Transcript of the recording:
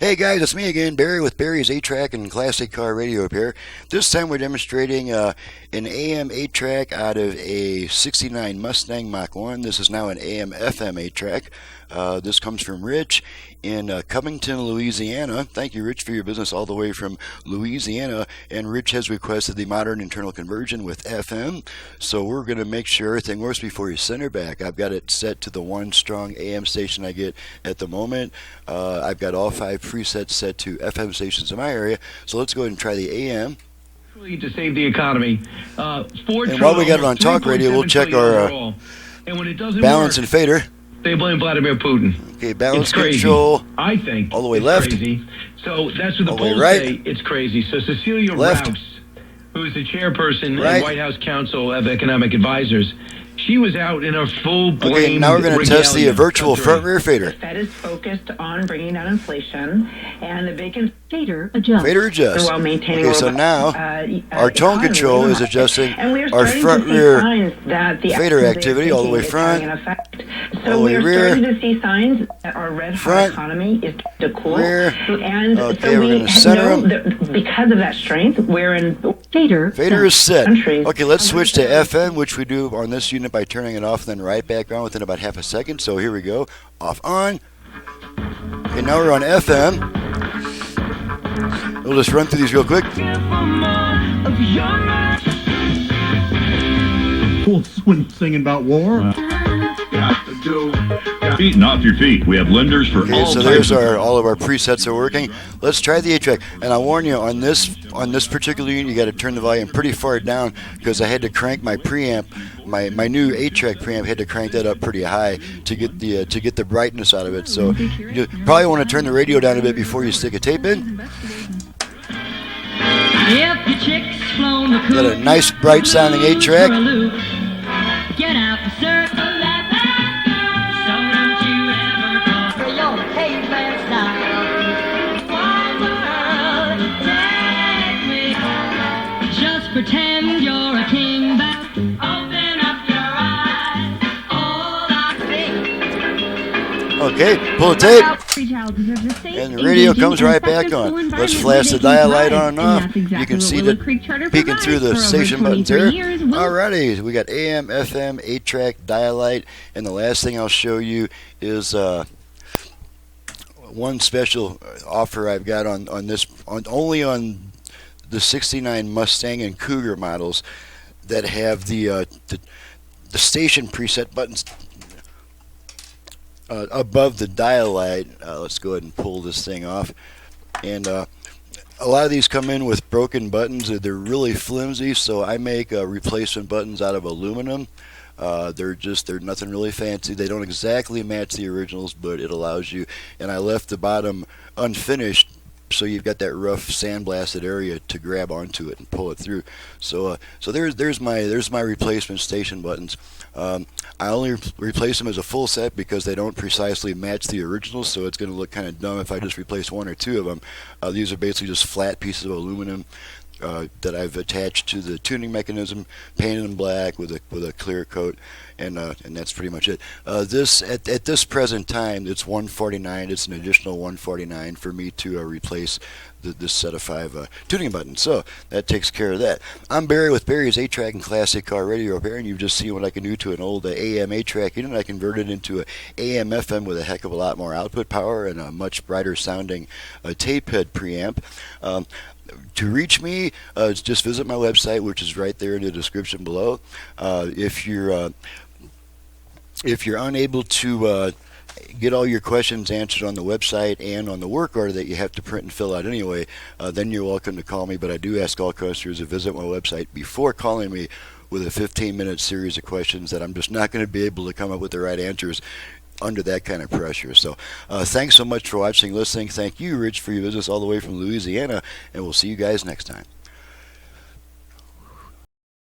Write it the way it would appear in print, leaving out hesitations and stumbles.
Hey guys, it's me again, Barry with Barry's 8-track and classic car radio repair. This time we're demonstrating an AM 8-track out of a 69 Mustang Mach 1. This is now an AM-FM 8-track. This comes from Rich in Covington, Louisiana. Thank you, Rich, for your business all the way from Louisiana. And Rich has requested the modern internal conversion with FM. So we're going to make sure everything works before you send her back. I've got it set to the one strong AM station I get at the moment. I've got all 5 presets set to FM stations in my area. So let's go ahead and try the AM. To save the economy. And while we got it on talk radio, we'll check our balance and fader. They blame Vladimir Putin. Okay, balance control. I think all the way left. Crazy. So that's what the polls right. say. It's crazy. So Cecilia left. Rouse, who is the chairperson right. and White House Council of Economic Advisors, she was out in her full blame. Okay, now we're going to test the virtual front rear fader. The Fed is focused on bringing down inflation, and the vacant fader adjusts. Fader adjusts. While maintaining okay, so now our tone control is adjusting our front rear fader activity all the way front, so we're starting to see signs that our red hot economy is to cool, rear. And okay, so we're going to center them. Because of that strength, we're in fader. Fader is set. Countries. Okay, let's switch to FM, which we do on this unit by turning it off and then right back on within about half a second. So here we go. Off, on. Okay, now we're on FM. We'll just run through these real quick. Cool when singing about war. Beating off your feet. We have lenders for all so there's all of our presets are working. Let's try the 8-track. And I warn you, on this particular unit, you got to turn the volume pretty far down because I had to crank my preamp. My new 8-track preamp had to crank that up pretty high to get the brightness out of it. So you probably want to turn the radio down a bit before you stick a tape in. Got a nice bright sounding 8-track. Get out the circle, so don't you ever go for your caveman style. Wide world, take me. Just pretend you're a king, but open up your eyes. All I see. Okay, pull the tape. And the radio comes right back on. Let's flash the dial light on and off. You can see that peeking through the station buttons there. Alrighty, we got AM, FM, 8-track, dial light, and the last thing I'll show you is one special offer I've got on this, only on the 69 Mustang and Cougar models that have the station preset buttons above the dial light. Let's go ahead and pull this thing off. And a lot of these come in with broken buttons. They're really flimsy, so I make replacement buttons out of aluminum. They're nothing really fancy. They don't exactly match the originals, but it allows you. And I left the bottom unfinished, so you've got that rough sandblasted area to grab onto it and pull it through. So there's my replacement station buttons. I only replace them as a full set because they don't precisely match the originals, so it's going to look kind of dumb if I just replace 1 or 2 of them. These are basically just flat pieces of aluminum that I've attached to the tuning mechanism, painted them black with a clear coat, and that's pretty much it. This at this present time, it's $149. It's an additional $149 for me to replace this set of 5 tuning buttons. So that takes care of that. I'm Barry with Barry's 8-track and classic car radio repair, and you've just seen what I can do to an old AM 8-track unit. I converted it into a AM FM with a heck of a lot more output power and a much brighter sounding tape head preamp. To reach me, just visit my website, which is right there in the description below. If you're unable to get all your questions answered on the website and on the work order that you have to print and fill out anyway, then you're welcome to call me. But I do ask all customers to visit my website before calling me with a 15-minute series of questions that I'm just not going to be able to come up with the right answers under that kind of pressure. So thanks so much for watching, listening. Thank you, Rich, for your business all the way from Louisiana, and we'll see you guys next time.